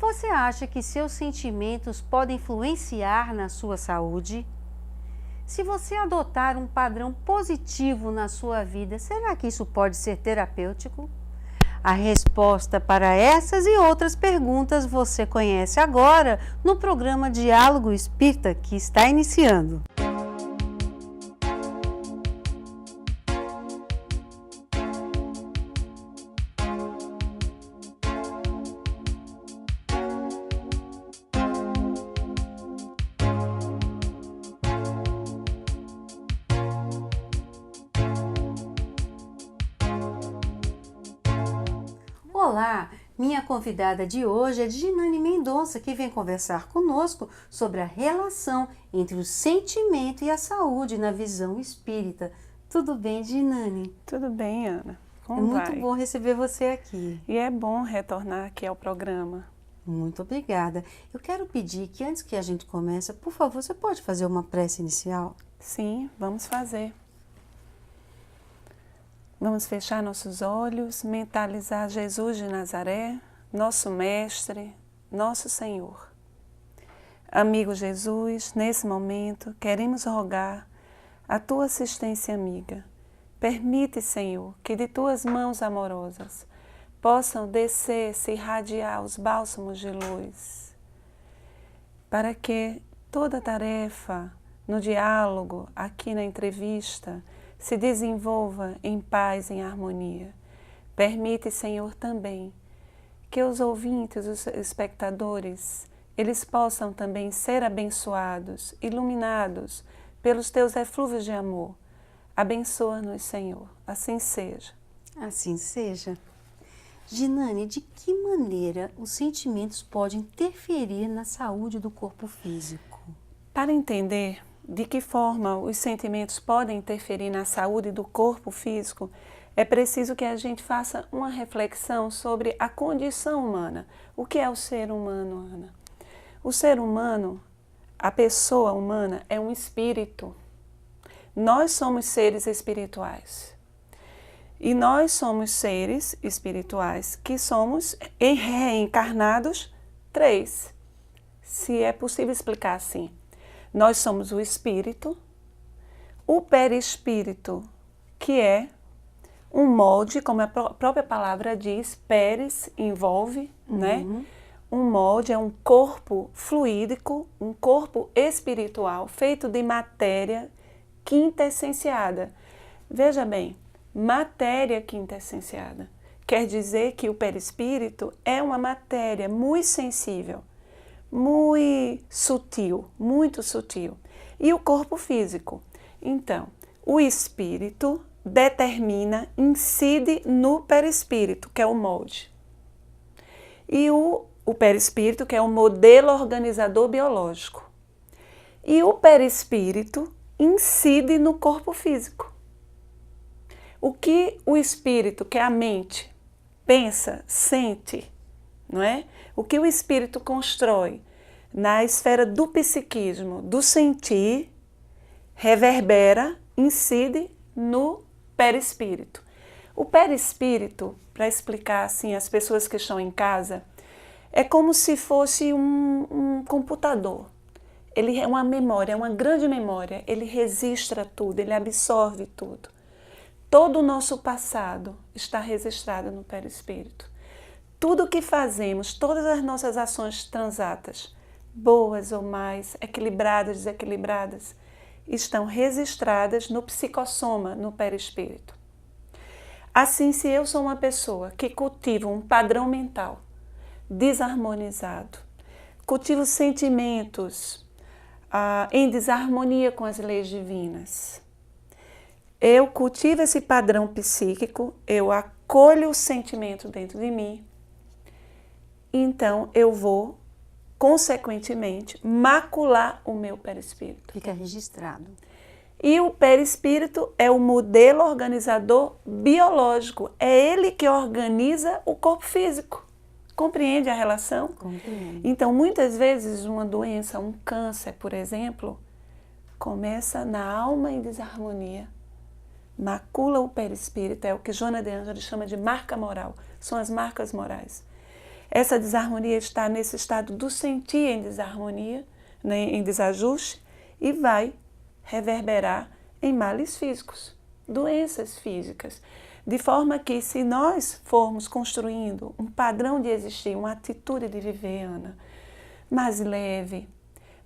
Você acha que seus sentimentos podem influenciar na sua saúde? Se você adotar um padrão positivo na sua vida, será que isso pode ser terapêutico? A resposta para essas e outras perguntas você conhece agora no programa Diálogo Espírita, que está iniciando. Olá, minha convidada de hoje é Ginane Mendonça, que vem conversar conosco sobre a relação entre o sentimento e a saúde na visão espírita. Tudo bem, Ginane? Tudo bem, Ana. Como vai? É muito bom receber você aqui. E é bom retornar aqui ao programa. Muito obrigada. Eu quero pedir que antes que a gente comece, por favor, você pode fazer uma prece inicial? Sim, vamos fazer. Vamos fechar nossos olhos, mentalizar Jesus de Nazaré, nosso Mestre, nosso Senhor. Amigo Jesus, nesse momento queremos rogar a Tua assistência amiga. Permite, Senhor, que de Tuas mãos amorosas possam descer, se irradiar os bálsamos de luz, para que toda tarefa no diálogo, aqui na entrevista, se desenvolva em paz, em harmonia. Permite, Senhor, também que os ouvintes, os espectadores, eles possam também ser abençoados, iluminados pelos Teus eflúvios de amor. Abençoa-nos, Senhor. Assim seja. Assim seja. Ginane, de que maneira os sentimentos podem interferir na saúde do corpo físico? Para entender de que forma os sentimentos podem interferir na saúde do corpo físico, é preciso que a gente faça uma reflexão sobre a condição humana. O que é o ser humano, Ana? O ser humano, a pessoa humana, é um espírito. Nós somos seres espirituais. E nós somos seres espirituais que somos reencarnados 3. Se é possível explicar assim. Nós somos o espírito, o perispírito, que é um molde, como a própria palavra diz, peris envolve, né? Um molde é um corpo fluídico, um corpo espiritual, feito de matéria quintessenciada. Veja bem, matéria quintessenciada quer dizer que o perispírito é uma matéria muito sensível, muito sutil. E o corpo físico? Então, o espírito determina, incide no perispírito, que é o molde. E o perispírito, que é o modelo organizador biológico. E o perispírito incide no corpo físico. O que o espírito, que é a mente, pensa, sente, não é? O que o espírito constrói na esfera do psiquismo, do sentir, reverbera, incide no perispírito. O perispírito, para explicar assim às pessoas que estão em casa, é como se fosse um computador. Ele é uma memória, é uma grande memória, ele registra tudo, ele absorve tudo. Todo o nosso passado está registrado no perispírito. Tudo o que fazemos, todas as nossas ações transatas, boas ou mais, equilibradas, desequilibradas, estão registradas no psicossoma, no perispírito. Assim, se eu sou uma pessoa que cultiva um padrão mental desarmonizado, cultivo sentimentos em desarmonia com as leis divinas, eu cultivo esse padrão psíquico, eu acolho o sentimento dentro de mim, então eu vou, consequentemente, macular o meu perispírito. Fica registrado. E o perispírito é o modelo organizador biológico, é ele que organiza o corpo físico. Compreende a relação? Compreendo. Então, muitas vezes, uma doença, um câncer, por exemplo, começa na alma em desarmonia. Macula o perispírito, é o que Joana de Ângeles chama de marca moral, são as marcas morais. essa desarmonia está nesse estado do sentir em desarmonia, né, em desajuste, e vai reverberar em males físicos, doenças físicas. De forma que, se nós formos construindo um padrão de existir, uma atitude de viver, Ana, mais leve,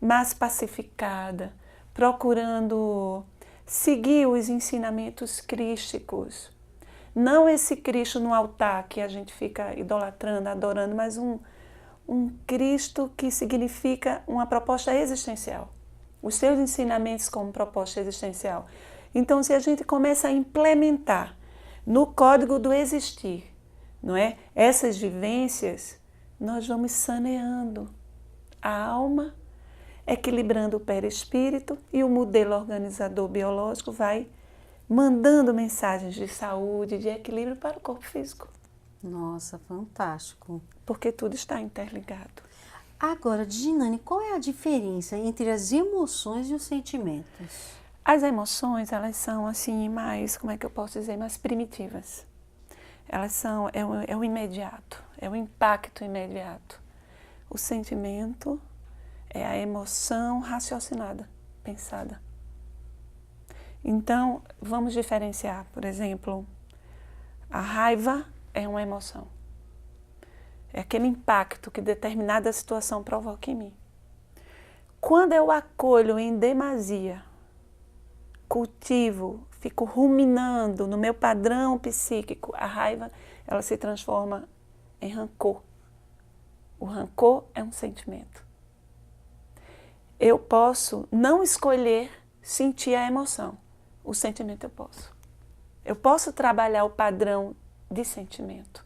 mais pacificada, procurando seguir os ensinamentos crísticos, não esse Cristo no altar que a gente fica idolatrando, adorando, mas um Cristo que significa uma proposta existencial. Os seus ensinamentos como proposta existencial. Então, se a gente começa a implementar no código do existir, não é? Essas vivências, nós vamos saneando a alma, equilibrando o perispírito, e o modelo organizador biológico vai mandando mensagens de saúde, de equilíbrio para o corpo físico. Nossa, fantástico. Porque tudo está interligado. Agora, Ginane, qual é a diferença entre as emoções e os sentimentos? As emoções, elas são assim mais, como é que eu posso dizer, mais primitivas. Elas são, é o imediato, é o impacto imediato. O sentimento é a emoção raciocinada, pensada. Então, vamos diferenciar, por exemplo, a raiva é uma emoção. É aquele impacto que determinada situação provoca em mim. Quando eu acolho em demasia, cultivo, fico ruminando no meu padrão psíquico, a raiva, ela se transforma em rancor. O rancor é um sentimento. Eu posso não escolher sentir a emoção. O sentimento eu posso. Eu posso trabalhar o padrão de sentimento.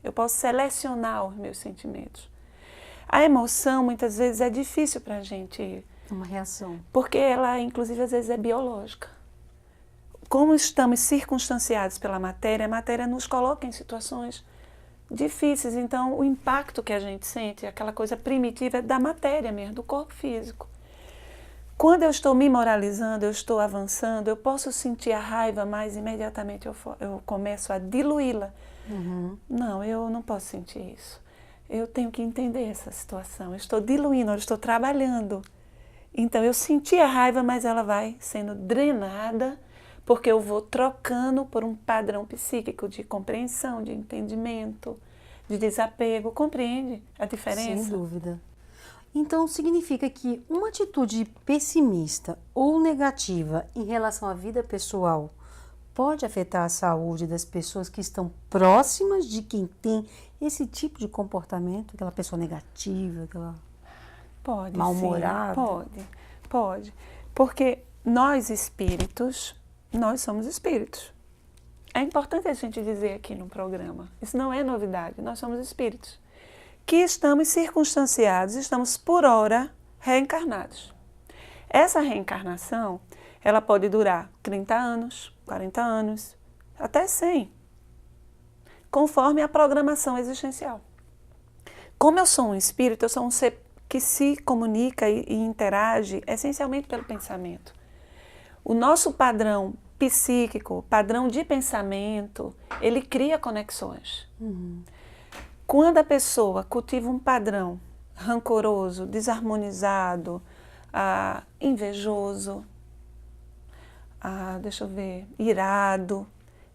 Eu posso selecionar os meus sentimentos. A emoção, muitas vezes, é difícil para a gente. Uma reação. Porque ela, inclusive, às vezes é biológica. Como estamos circunstanciados pela matéria, a matéria nos coloca em situações difíceis. Então, o impacto que a gente sente, aquela coisa primitiva, é da matéria mesmo, do corpo físico. Quando eu estou me moralizando, eu estou avançando, eu posso sentir a raiva, mas imediatamente eu começo a diluí-la. Uhum. Não, eu não posso sentir isso. Eu tenho que entender essa situação. Eu estou diluindo, eu estou trabalhando. Então, eu senti a raiva, mas ela vai sendo drenada, porque eu vou trocando por um padrão psíquico de compreensão, de entendimento, de desapego. Compreende a diferença? Sem dúvida. Então, significa que uma atitude pessimista ou negativa em relação à vida pessoal pode afetar a saúde das pessoas que estão próximas de quem tem esse tipo de comportamento, aquela pessoa negativa, aquela Pode, mal-humorada? Pode. Porque nós espíritos, nós somos espíritos. É importante a gente dizer aqui no programa, isso não é novidade, nós somos espíritos, que estamos circunstanciados, estamos por hora reencarnados. Essa reencarnação, ela pode durar 30 anos, 40 anos, até 100, conforme a programação existencial. Como eu sou um espírito, eu sou um ser que se comunica e interage essencialmente pelo pensamento. O nosso padrão psíquico, padrão de pensamento, ele cria conexões. Uhum. Quando a pessoa cultiva um padrão rancoroso, desarmonizado, invejoso, irado,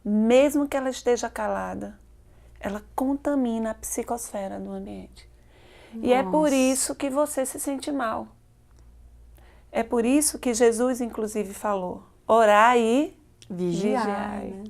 mesmo que ela esteja calada, ela contamina a psicosfera do ambiente. Nossa. E é por isso que você se sente mal. É por isso que Jesus, inclusive, falou: orai e vigiai. Né?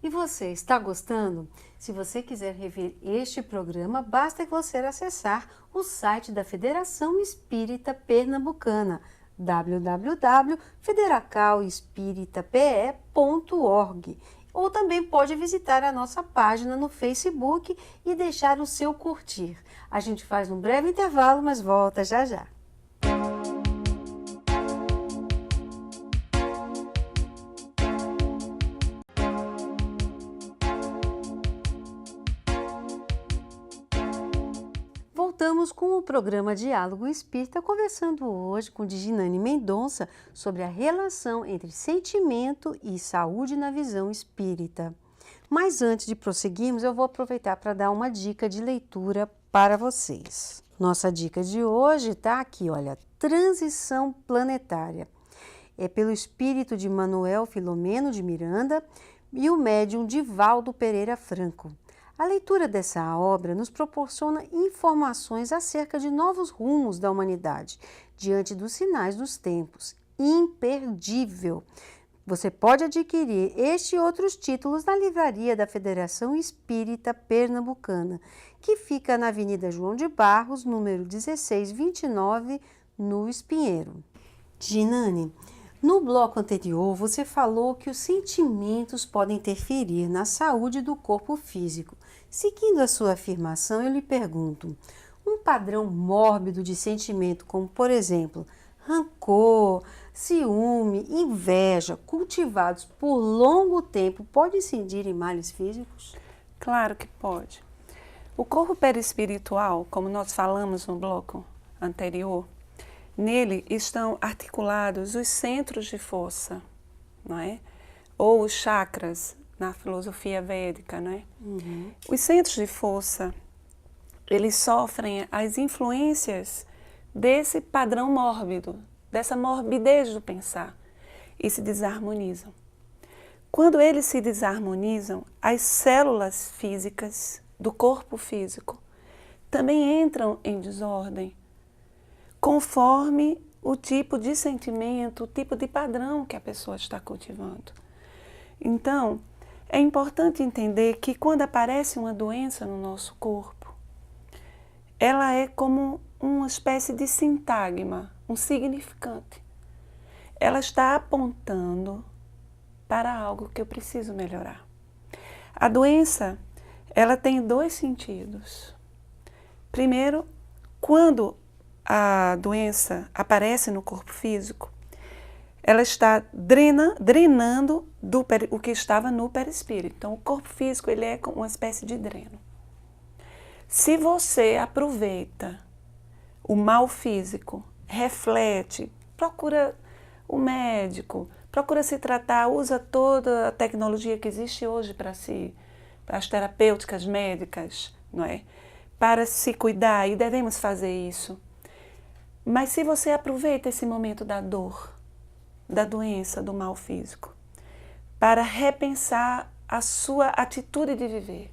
E você, está gostando? Se você quiser rever este programa, basta que você acessar o site da Federação Espírita Pernambucana, www.federacalespiritape.org, ou também pode visitar a nossa página no Facebook e deixar o seu curtir. A gente faz um breve intervalo, mas volta já já. Voltamos com o programa Diálogo Espírita, conversando hoje com Ginane Mendonça sobre a relação entre sentimento e saúde na visão espírita. Mas antes de prosseguirmos, eu vou aproveitar para dar uma dica de leitura para vocês. Nossa dica de hoje está aqui, olha, Transição Planetária. É pelo espírito de Manuel Filomeno de Miranda e o médium Divaldo Pereira Franco. A leitura dessa obra nos proporciona informações acerca de novos rumos da humanidade, diante dos sinais dos tempos. Imperdível! Você pode adquirir este e outros títulos na livraria da Federação Espírita Pernambucana, que fica na Avenida João de Barros, número 1629, no Espinheiro. Ginane, no bloco anterior você falou que os sentimentos podem interferir na saúde do corpo físico. Seguindo a sua afirmação, eu lhe pergunto, um padrão mórbido de sentimento, como por exemplo, rancor, ciúme, inveja, cultivados por longo tempo, pode incidir em males físicos? Claro que pode. O corpo perispiritual, como nós falamos no bloco anterior, nele estão articulados os centros de força, não é? Ou os chakras, na filosofia védica, não é? Os centros de força, eles sofrem as influências desse padrão mórbido, dessa morbidez do pensar, e se desarmonizam. Quando eles se desarmonizam, as células físicas do corpo físico também entram em desordem, conforme o tipo de sentimento, o tipo de padrão que a pessoa está cultivando. Então, é importante entender que quando aparece uma doença no nosso corpo, ela é como uma espécie de sintagma, um significante. Ela está apontando para algo que eu preciso melhorar. A doença, ela tem dois sentidos. Primeiro, quando a doença aparece no corpo físico, ela está drenando o que estava no perispírito. Então, o corpo físico ele é uma espécie de dreno. Se você aproveita o mal físico, reflete, procura o médico, procura se tratar, usa toda a tecnologia que existe hoje para as terapêuticas médicas, não é? Para se cuidar, e devemos fazer isso. Mas se você aproveita esse momento da dor, da doença, do mal físico, para repensar a sua atitude de viver,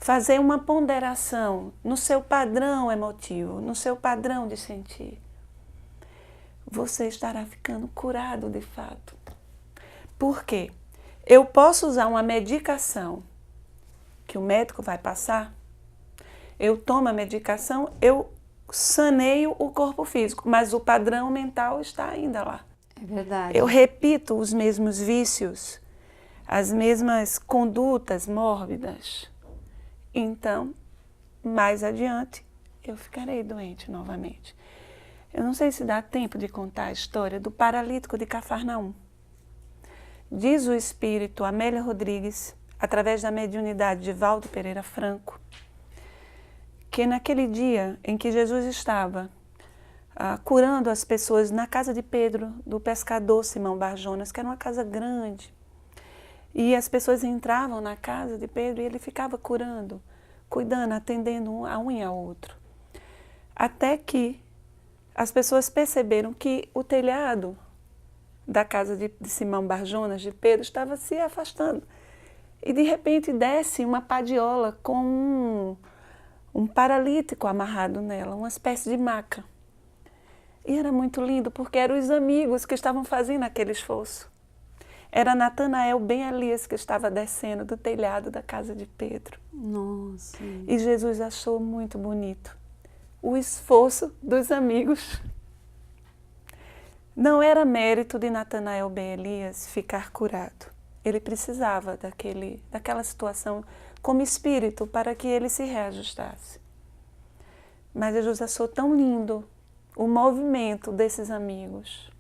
fazer uma ponderação no seu padrão emotivo, no seu padrão de sentir, você estará ficando curado de fato. Por quê? Eu posso usar uma medicação que o médico vai passar, eu tomo a medicação, eu saneio o corpo físico, mas o padrão mental está ainda lá. É verdade. Eu repito os mesmos vícios, as mesmas condutas mórbidas. Então, mais adiante, eu ficarei doente novamente. Eu não sei se dá tempo de contar a história do paralítico de Cafarnaum. Diz o espírito Amélia Rodrigues, através da mediunidade de Divaldo Pereira Franco, que naquele dia em que Jesus estava curando as pessoas na casa de Pedro, do pescador Simão Barjonas, que era uma casa grande, e as pessoas entravam na casa de Pedro e ele ficava curando, cuidando, atendendo um e ao outro. Até que as pessoas perceberam que o telhado da casa de Simão Barjonas, de Pedro, estava se afastando. E de repente desce uma padiola com um paralítico amarrado nela, uma espécie de maca. E era muito lindo, porque eram os amigos que estavam fazendo aquele esforço. Era Natanael Ben Elias que estava descendo do telhado da casa de Pedro. Nossa. E Jesus achou muito bonito o esforço dos amigos. Não era mérito de Natanael Ben Elias ficar curado. Ele precisava daquela situação como espírito para que ele se reajustasse. Mas Jesus achou tão lindo o movimento desses amigos,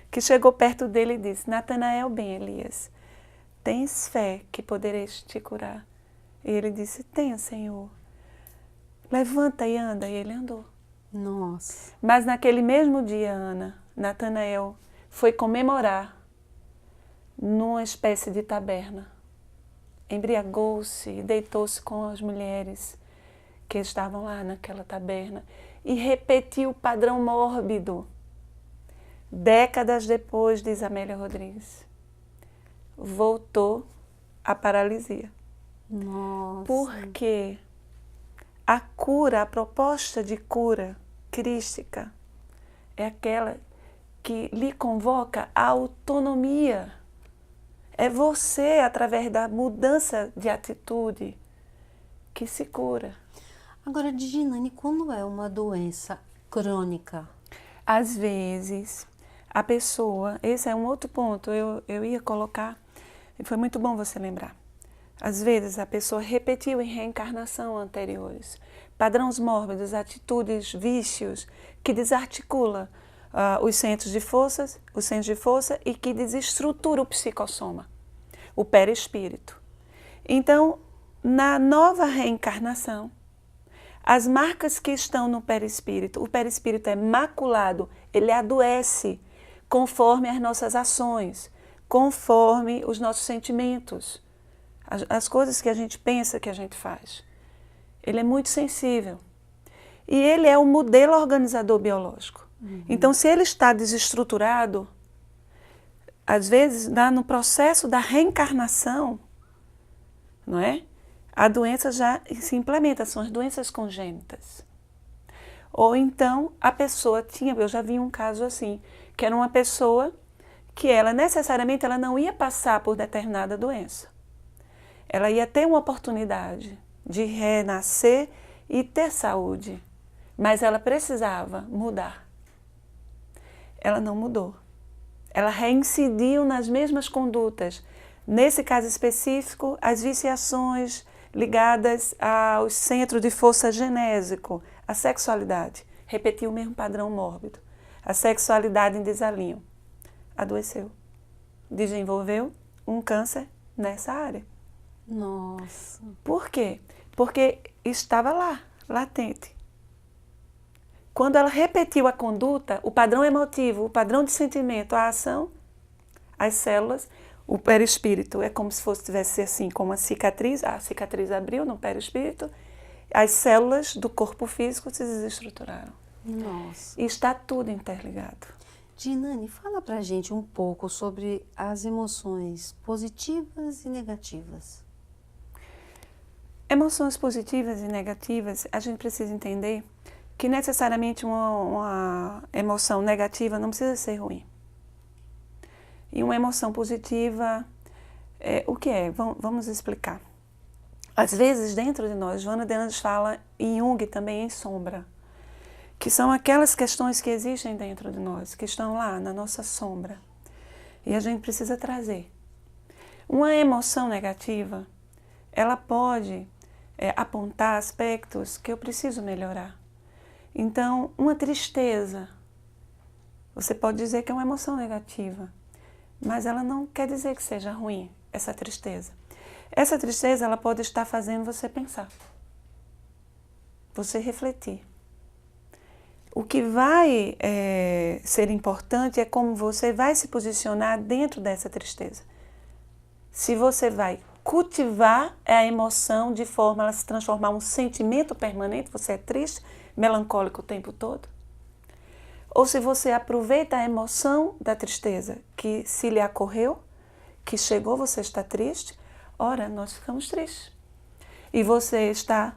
que chegou perto dele e disse: Natanael Ben Elias, tens fé que podereis te curar? E ele disse: tenho, Senhor. Levanta e anda. E ele andou. Nossa. Mas naquele mesmo dia, Ana, Natanael foi comemorar numa espécie de taberna embriagou-se e deitou-se com as mulheres que estavam lá naquela taberna e repetiu o padrão mórbido. Décadas depois, diz Amélia Rodrigues, voltou a paralisia. Nossa. Porque a cura, a proposta de cura crística é aquela que lhe convoca a autonomia. É você, através da mudança de atitude, que se cura. Agora, Djinane, quando é uma doença crônica? Às vezes, a pessoa, esse é um outro ponto, eu ia colocar, e foi muito bom você lembrar. Às vezes, a pessoa repetiu em reencarnação anteriores padrões mórbidos, atitudes, vícios, que desarticula os centros de força e que desestrutura o psicossoma, o perispírito. Então, na nova reencarnação, as marcas que estão no perispírito, o perispírito é maculado, ele adoece conforme as nossas ações, conforme os nossos sentimentos, as coisas que a gente pensa, que a gente faz. Ele é muito sensível. E ele é o modelo organizador biológico. Então, se ele está desestruturado, às vezes, no processo da reencarnação, não é? A doença já se implementa, são as doenças congênitas. Ou então, a pessoa eu já vi um caso assim, que era uma pessoa que ela necessariamente ela não ia passar por determinada doença. Ela ia ter uma oportunidade de renascer e ter saúde, mas ela precisava mudar. Ela não mudou. Ela reincidiu nas mesmas condutas. Nesse caso específico, as viciações ligadas ao centro de força genésico, a sexualidade. Repetiu o mesmo padrão mórbido. A sexualidade em desalinho. Adoeceu. Desenvolveu um câncer nessa área. Nossa. Por quê? Porque estava lá, latente. Quando ela repetiu a conduta, o padrão emotivo, o padrão de sentimento, a ação, as células, o perispírito é como se tivesse assim, como uma cicatriz, a cicatriz abriu no perispírito, as células do corpo físico se desestruturaram. Nossa. E está tudo interligado. Djinane, fala pra gente um pouco sobre as emoções positivas e negativas. Emoções positivas e negativas, a gente precisa entender que necessariamente uma emoção negativa não precisa ser ruim. E uma emoção positiva, o que é? Vamos explicar. Às vezes, dentro de nós, Joana de Anjos fala em Jung também em sombra, que são aquelas questões que existem dentro de nós, que estão lá na nossa sombra. E a gente precisa trazer. Uma emoção negativa, ela pode apontar aspectos que eu preciso melhorar. Então, uma tristeza, você pode dizer que é uma emoção negativa, mas ela não quer dizer que seja ruim, essa tristeza. Essa tristeza, ela pode estar fazendo você pensar, você refletir. O que vai ser importante é como você vai se posicionar dentro dessa tristeza. Se você vai cultivar a emoção de forma a ela se transformar em um sentimento permanente, você é triste, melancólico o tempo todo. Ou se você aproveita a emoção da tristeza, que se lhe ocorreu, que chegou, você está triste, ora, nós ficamos tristes. E você está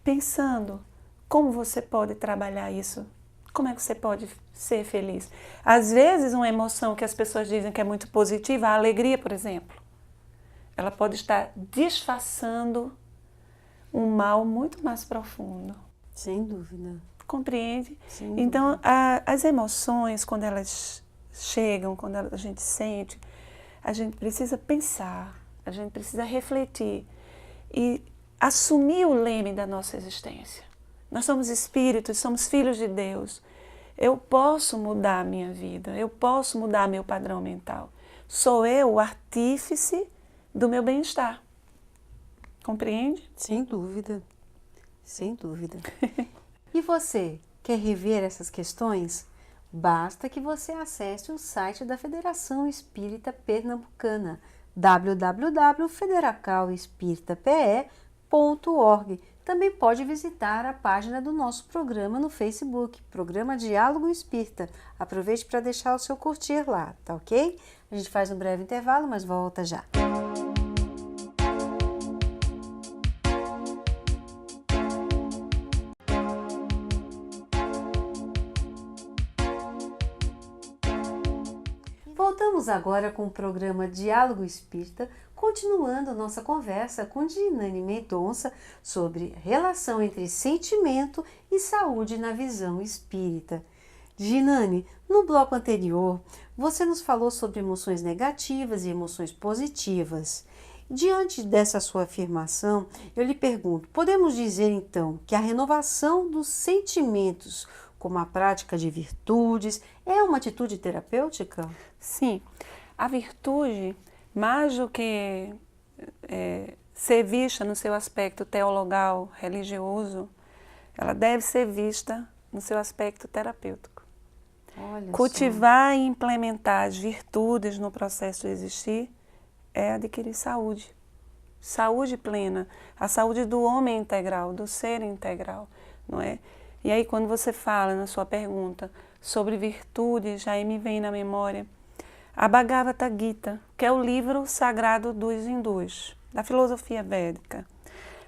pensando como você pode trabalhar isso, como é que você pode ser feliz. Às vezes, uma emoção que as pessoas dizem que é muito positiva, a alegria, por exemplo, ela pode estar disfarçando um mal muito mais profundo. Sem dúvida. Compreende? Sem Então, dúvida. as emoções, quando elas chegam, quando a gente sente, a gente precisa pensar, a gente precisa refletir e assumir o leme da nossa existência. Nós somos espíritos, somos filhos de Deus. Eu posso mudar a minha vida, eu posso mudar meu padrão mental. Sou eu o artífice do meu bem-estar. Compreende? Sem dúvida. Sem dúvida. E você, quer rever essas questões? Basta que você acesse o site da Federação Espírita Pernambucana, www.federacalespiritape.org. Também pode visitar a página do nosso programa no Facebook, Programa Diálogo Espírita. Aproveite para deixar o seu curtir lá, tá ok? A gente faz um breve intervalo, mas volta já. Voltamos agora com o programa Diálogo Espírita, continuando nossa conversa com Ginane Mendonça sobre relação entre sentimento e saúde na visão espírita. Ginane, no bloco anterior, você nos falou sobre emoções negativas e emoções positivas. Diante dessa sua afirmação, eu lhe pergunto, podemos dizer então que a renovação dos sentimentos como a prática de virtudes é uma atitude terapêutica? Sim, a virtude, mais do que ser vista no seu aspecto teologal, religioso, ela deve ser vista no seu aspecto terapêutico. Olha Cultivar e implementar as virtudes no processo de existir é adquirir saúde. Saúde plena, a saúde do homem integral, do ser integral, não é? E aí quando você fala na sua pergunta sobre virtudes, aí me vem na memória a Bhagavad Gita, que é o livro sagrado dos hindus, da filosofia védica.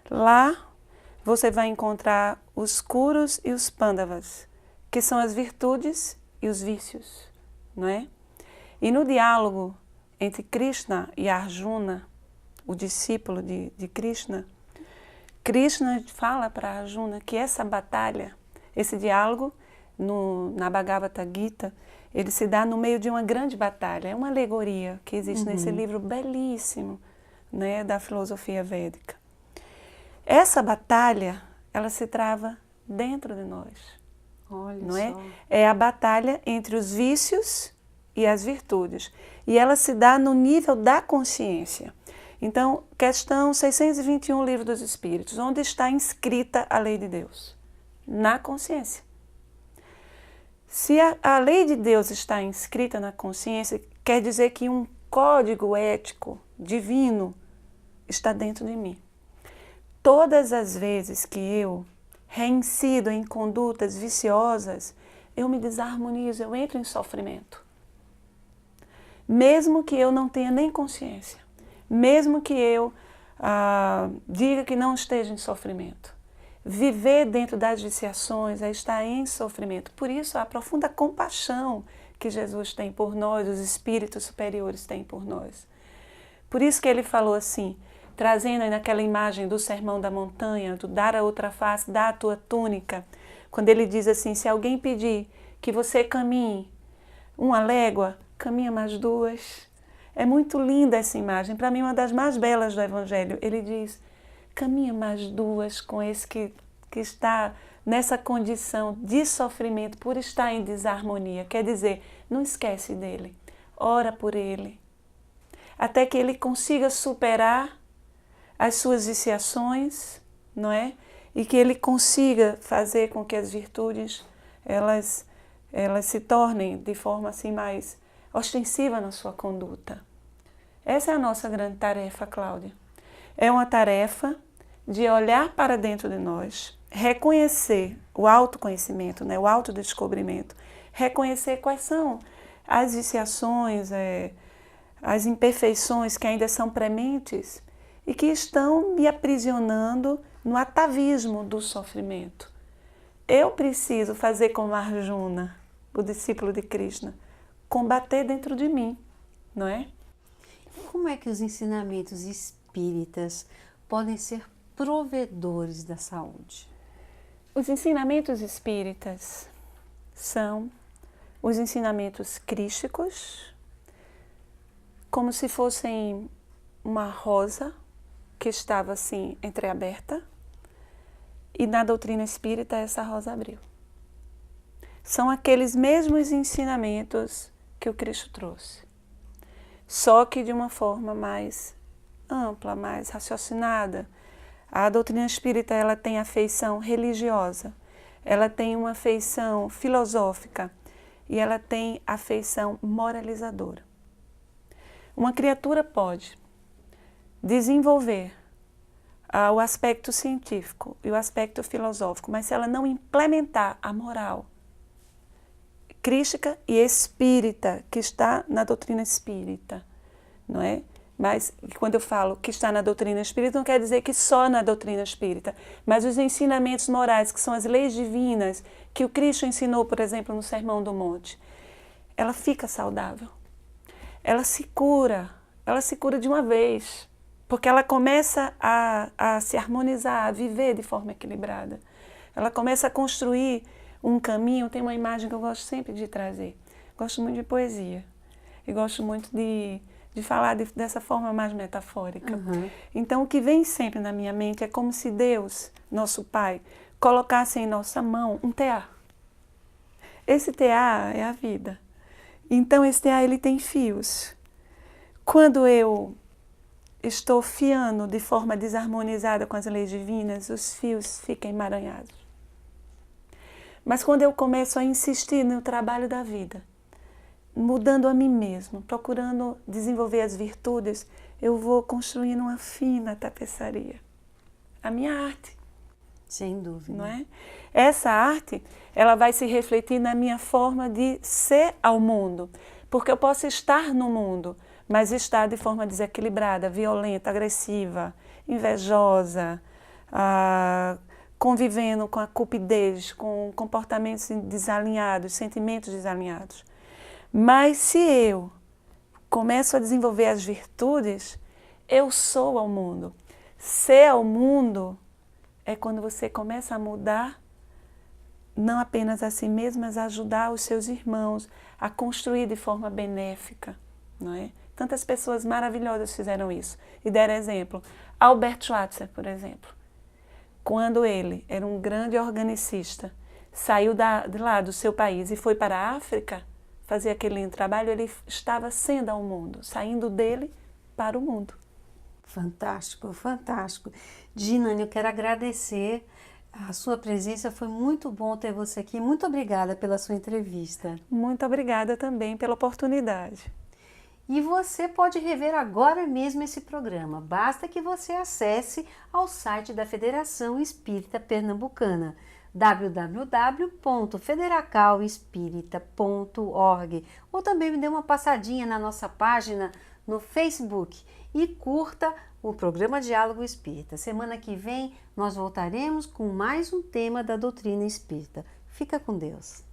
Lá você vai encontrar os Kurus e os Pandavas, que são as virtudes e os vícios, não é? E no diálogo entre Krishna e Arjuna, o discípulo de Krishna, Krishna fala para Arjuna que essa batalha, esse diálogo na Bhagavad Gita, ele se dá no meio de uma grande batalha. É uma alegoria que existe nesse livro belíssimo, né, da filosofia védica. Essa batalha, ela se trava dentro de nós. Olha não só. é? É a batalha entre os vícios e as virtudes. E ela se dá no nível da consciência. Então, questão 621, Livro dos Espíritos, onde está inscrita a lei de Deus? Na consciência. Se a lei de Deus está inscrita na consciência, quer dizer que um código ético divino está dentro de mim. Todas as vezes que eu reincido em condutas viciosas, eu me desarmonizo, eu entro em sofrimento. Mesmo que eu não tenha nem consciência, mesmo que eu diga que não esteja em sofrimento. Viver dentro das viciações é estar em sofrimento. Por isso, a profunda compaixão que Jesus tem por nós, os espíritos superiores têm por nós. Por isso que ele falou assim, trazendo aí naquela imagem do Sermão da Montanha, do dar a outra face, dá a tua túnica, quando ele diz assim, se alguém pedir que você caminhe uma légua, caminha mais duas. É muito linda essa imagem, para mim uma das mais belas do Evangelho. Ele diz, caminha mais duas com esse que está nessa condição de sofrimento por estar em desarmonia. Quer dizer, não esquece dele, ora por ele, até que ele consiga superar as suas viciações, não é? E que ele consiga fazer com que as virtudes elas se tornem de forma assim mais ostensiva na sua conduta. Essa é a nossa grande tarefa, Cláudia. É uma tarefa de olhar para dentro de nós, reconhecer o autoconhecimento, né, o autodescobrimento, reconhecer quais são as viciações, as imperfeições que ainda são prementes e que estão me aprisionando no atavismo do sofrimento. Eu preciso fazer como Arjuna, o discípulo de Krishna, combater dentro de mim, não é? Como é que os ensinamentos espíritas podem ser provedores da saúde? Os ensinamentos espíritas são os ensinamentos crísticos, como se fossem uma rosa que estava assim entreaberta, e na doutrina espírita essa rosa abriu. São aqueles mesmos ensinamentos que o Cristo trouxe, só que de uma forma mais ampla, mais raciocinada. A doutrina espírita ela tem a feição religiosa, ela tem uma feição filosófica e ela tem a feição moralizadora. Uma criatura pode desenvolver o aspecto científico e o aspecto filosófico, mas se ela não implementar a moral crística e espírita, que está na doutrina espírita, não é? Mas quando eu falo que está na doutrina espírita, não quer dizer que só na doutrina espírita, mas os ensinamentos morais, que são as leis divinas, que o Cristo ensinou, por exemplo, no Sermão do Monte, ela fica saudável. Ela se cura de uma vez, porque ela começa a se harmonizar, a viver de forma equilibrada. Ela começa a construir um caminho. Tem uma imagem que eu gosto sempre de trazer. Gosto muito de poesia e gosto muito de falar dessa forma mais metafórica. Uhum. Então, o que vem sempre na minha mente é como se Deus, nosso Pai, colocasse em nossa mão um tear. Esse tear é a vida. Então, esse tear, ele tem fios. Quando eu estou fiando de forma desarmonizada com as leis divinas, os fios ficam emaranhados. Mas quando eu começo a insistir no trabalho da vida, mudando a mim mesmo, procurando desenvolver as virtudes, eu vou construindo uma fina tapeçaria. A minha arte. Sem dúvida. Não é? Essa arte, ela vai se refletir na minha forma de ser ao mundo. Porque eu posso estar no mundo, mas estar de forma desequilibrada, violenta, agressiva, invejosa, convivendo com a cupidez, com comportamentos desalinhados, sentimentos desalinhados. Mas se eu começo a desenvolver as virtudes, eu sou ao mundo. Ser ao mundo é quando você começa a mudar, não apenas a si mesmo, mas a ajudar os seus irmãos a construir de forma benéfica, não é? Tantas pessoas maravilhosas fizeram isso e deram exemplo. Albert Schweitzer, por exemplo, quando ele era um grande organicista, saiu de lá do seu país e foi para a África fazer aquele trabalho, ele estava sendo ao mundo, saindo dele para o mundo. Fantástico, fantástico. Ginane, eu quero agradecer a sua presença, foi muito bom ter você aqui. Muito obrigada pela sua entrevista. Muito obrigada também pela oportunidade. E você pode rever agora mesmo esse programa. Basta que você acesse ao site da Federação Espírita Pernambucana, www.federacalespirita.org, ou também me dê uma passadinha na nossa página no Facebook e curta o programa Diálogo Espírita. Semana que vem nós voltaremos com mais um tema da doutrina espírita. Fica com Deus.